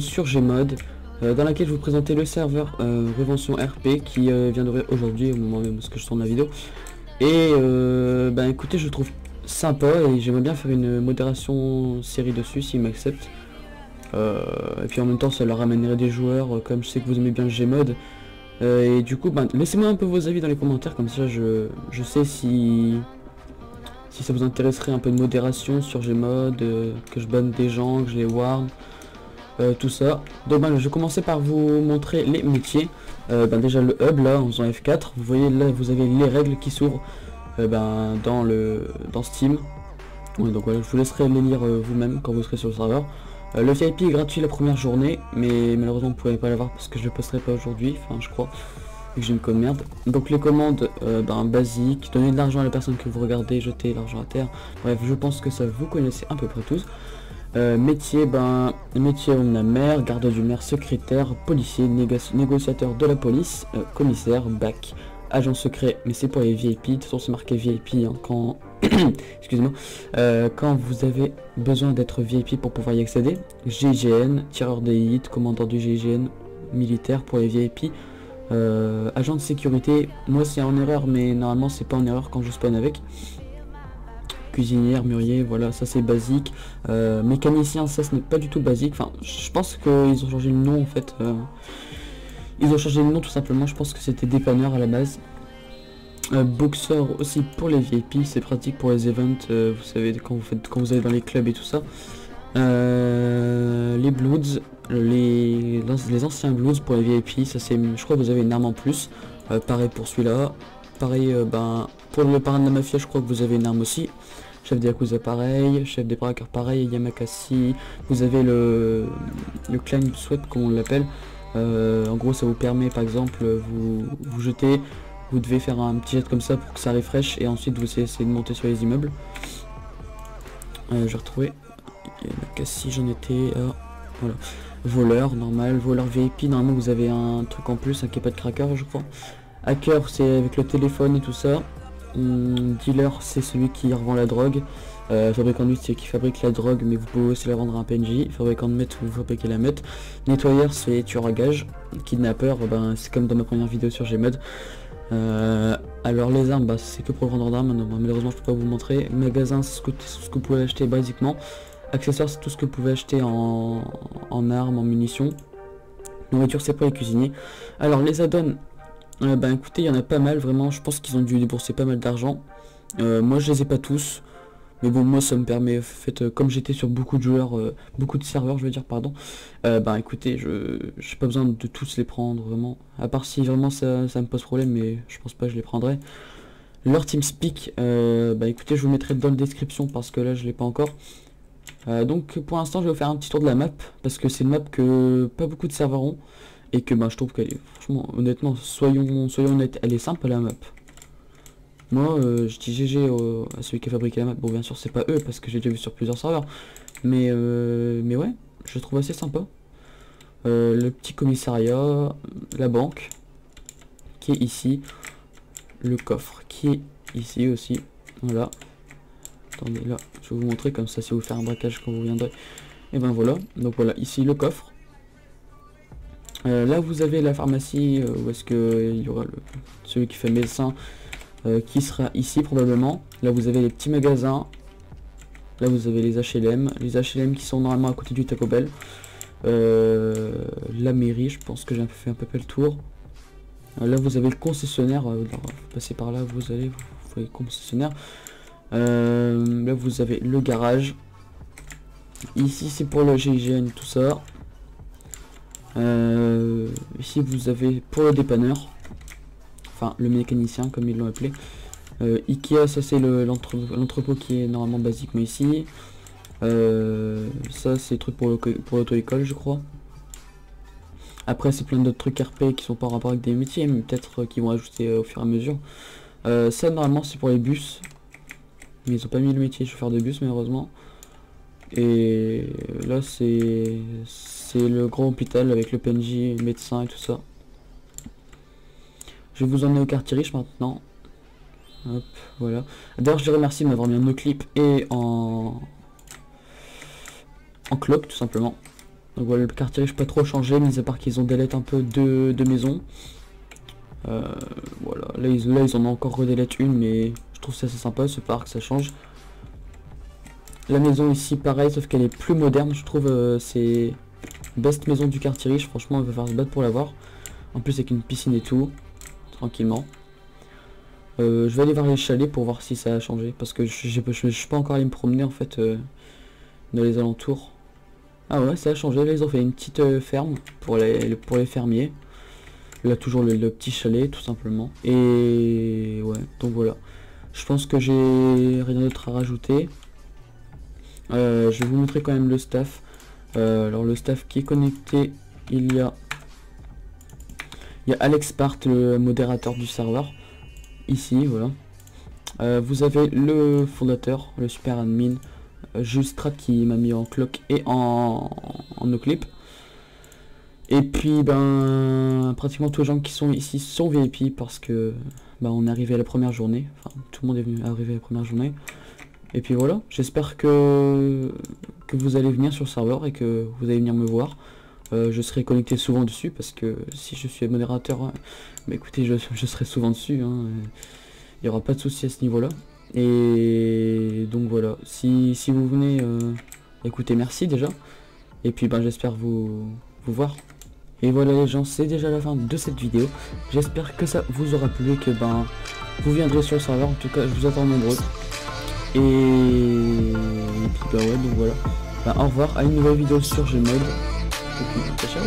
sur Gmod, dans laquelle je vous présenter le serveur Revention RP qui vient d'ouvrir aujourd'hui au moment même où je tourne la vidéo. Et bah écoutez, je le trouve sympa et j'aimerais bien faire une modération série dessus s'ils m'acceptent. Et puis en même temps ça leur amènerait des joueurs, comme je sais que vous aimez bien le Gmod. Et du coup, bah, laissez-moi un peu vos avis dans les commentaires, comme ça je sais si ça vous intéresserait un peu de modération sur Gmod, que je banne des gens, que je les warn, tout ça. Donc bah, je vais commencer par vous montrer les métiers. Bah, déjà le hub là en faisant F4, vous voyez là vous avez les règles qui s'ouvrent dans Steam. Ouais, donc voilà, je vous laisserai les lire vous-même quand vous serez sur le serveur. Le VIP est gratuit la première journée, mais malheureusement vous ne pouvez pas l'avoir parce que je le posterai pas aujourd'hui, enfin je crois, vu que j'ai une code merde. Donc les commandes basiques, donner de l'argent à la personne que vous regardez, jeter l'argent à terre, bref je pense que ça vous connaissez à peu près tous. Métier, métier on a maire, garde du maire, secrétaire, policier, négociateur de la police, commissaire, bac, agent secret, mais c'est pour les VIP, de toute façon c'est marqué VIP hein, quand excusez-moi, quand vous avez besoin d'être VIP pour pouvoir y accéder. GIGN, tireur d'élite, commandant du GIGN, militaire pour les VIP, agent de sécurité, moi c'est en erreur mais normalement c'est pas en erreur quand je spawn avec. Cuisinière, mûrier, voilà, ça c'est basique. Mécanicien, ça ce n'est pas du tout basique. Enfin, je pense qu'ils ont changé le nom en fait. Ils ont changé le nom tout simplement. Je pense que c'était dépanneur à la base. Boxeur aussi pour les VIP, c'est pratique pour les events. Vous savez quand vous allez dans les clubs et tout ça. Les Bloods, les anciens Bloods pour les VIP, ça c'est, je crois que vous avez une arme en plus. Pareil pour celui-là. Pareil, pour le parrain de la mafia, je crois que vous avez une arme aussi. Chef des Yakuza pareil, chef des braqueurs pareil, Yamakasi, vous avez le clan sweat comme on l'appelle. En gros ça vous permet par exemple, vous jetez, vous devez faire un petit jet comme ça pour que ça refresh et ensuite vous essayez de monter sur les immeubles. Je vais retrouver Yamakasi, j'en étais à, voilà. Voleur, normal, voleur VIP, normalement vous avez un truc en plus, un qui est pas de cracker je crois. Hacker c'est avec le téléphone et tout ça. Dealer c'est celui qui revend la drogue. Fabricant de nuit c'est qui fabrique la drogue mais vous pouvez aussi la vendre à un PNJ. Fabricant de meth vous fabriquez la meth. Nettoyeur c'est tueur à gage. Kidnappeur c'est comme dans ma première vidéo sur Gmod. Alors les armes c'est que pour le vendeur d'armes, malheureusement je peux pas vous montrer. Magasin c'est ce que vous pouvez acheter basiquement. Accessoires c'est tout ce que vous pouvez acheter en armes, en munitions. Nourriture c'est pour les cuisiniers. Alors les add-ons, écoutez, il y en a pas mal vraiment, je pense qu'ils ont dû débourser pas mal d'argent. Moi je les ai pas tous, mais bon moi ça me permet, en fait, comme j'étais sur beaucoup de joueurs, beaucoup de serveurs je veux dire, pardon, écoutez, j'ai pas besoin de tous les prendre vraiment, à part si vraiment ça me pose problème, mais je pense pas que je les prendrai. Leur TeamSpeak, écoutez je vous mettrai dans la description parce que là je l'ai pas encore. Donc pour l'instant je vais vous faire un petit tour de la map, parce que c'est une map que pas beaucoup de serveurs ont. Et que je trouve qu'elle est, franchement, honnêtement, soyons honnêtes, elle est simple la map. Moi, je dis GG à celui qui a fabriqué la map. Bon, bien sûr, c'est pas eux parce que j'ai déjà vu sur plusieurs serveurs. Mais ouais, je la trouve assez sympa. Le petit commissariat, la banque qui est ici, le coffre qui est ici aussi. Voilà. Attendez, là, je vais vous montrer comme ça si vous faites un braquage quand vous viendrez. Et ben voilà. Donc voilà, ici le coffre. Là vous avez la pharmacie où est-ce que il y aura celui qui fait médecin qui sera ici probablement. Là vous avez les petits magasins. Là vous avez les HLM qui sont normalement à côté du Taco Bell. La mairie, je pense que j'ai fait un peu le tour. Là vous avez le concessionnaire, vous passez par là, vous voyez le concessionnaire. Là vous avez le garage. Ici c'est pour le GIGN tout ça. Ici vous avez pour le dépanneur, enfin le mécanicien comme ils l'ont appelé. Ikea ça c'est l'entrepôt qui est normalement basique, mais ici ça c'est le truc pour l'auto-école je crois. Après c'est plein d'autres trucs RP qui sont pas en rapport avec des métiers, mais peut-être qu'ils vont ajouter au fur et à mesure. Ça normalement c'est pour les bus, mais ils ont pas mis le métier chauffeur de bus malheureusement. Et là c'est le grand hôpital avec le PNJ, médecin et tout ça. Je vais vous emmener au quartier riche maintenant. Hop, voilà. D'ailleurs je les remercie de m'avoir mis en no clip et en cloak tout simplement. Donc voilà, le quartier riche pas trop changé, mis à part qu'ils ont délette un peu de maisons. Voilà, là ils en ont encore redélette une, mais je trouve ça assez sympa ce parc, ça change. La maison ici pareil, sauf qu'elle est plus moderne, je trouve. C'est best maison du quartier riche, franchement il va falloir se battre pour l'avoir. En plus avec une piscine et tout, tranquillement. Je vais aller voir les chalets pour voir si ça a changé, parce que je suis pas encore allé me promener en fait dans les alentours. Ah ouais, ça a changé, là ils ont fait une petite ferme pour les fermiers. Là toujours le petit chalet tout simplement. Et ouais, donc voilà. Je pense que j'ai rien d'autre à rajouter. Je vais vous montrer quand même le staff. Alors le staff qui est connecté, il y a Alex Part, le modérateur du serveur. Ici, voilà. Vous avez le fondateur, le super admin, Justrat qui m'a mis en clock et en noclip. Et puis ben pratiquement tous les gens qui sont ici sont VIP parce que ben, on est arrivé à la première journée. Enfin tout le monde est venu arriver à la première journée. Et puis voilà, j'espère que vous allez venir sur le serveur et que vous allez venir me voir. Je serai connecté souvent dessus parce que si je suis modérateur, bah écoutez, je serai souvent dessus. Hein, il n'y aura pas de souci à ce niveau-là. Et donc voilà, si vous venez, écoutez, merci déjà. Et puis ben j'espère vous voir. Et voilà les gens, c'est déjà la fin de cette vidéo. J'espère que ça vous aura plu et que ben vous viendrez sur le serveur. En tout cas, je vous attends nombreux. Et puis bah ouais, donc voilà. Ben, au revoir, à une nouvelle vidéo sur Gmod. Et puis ciao.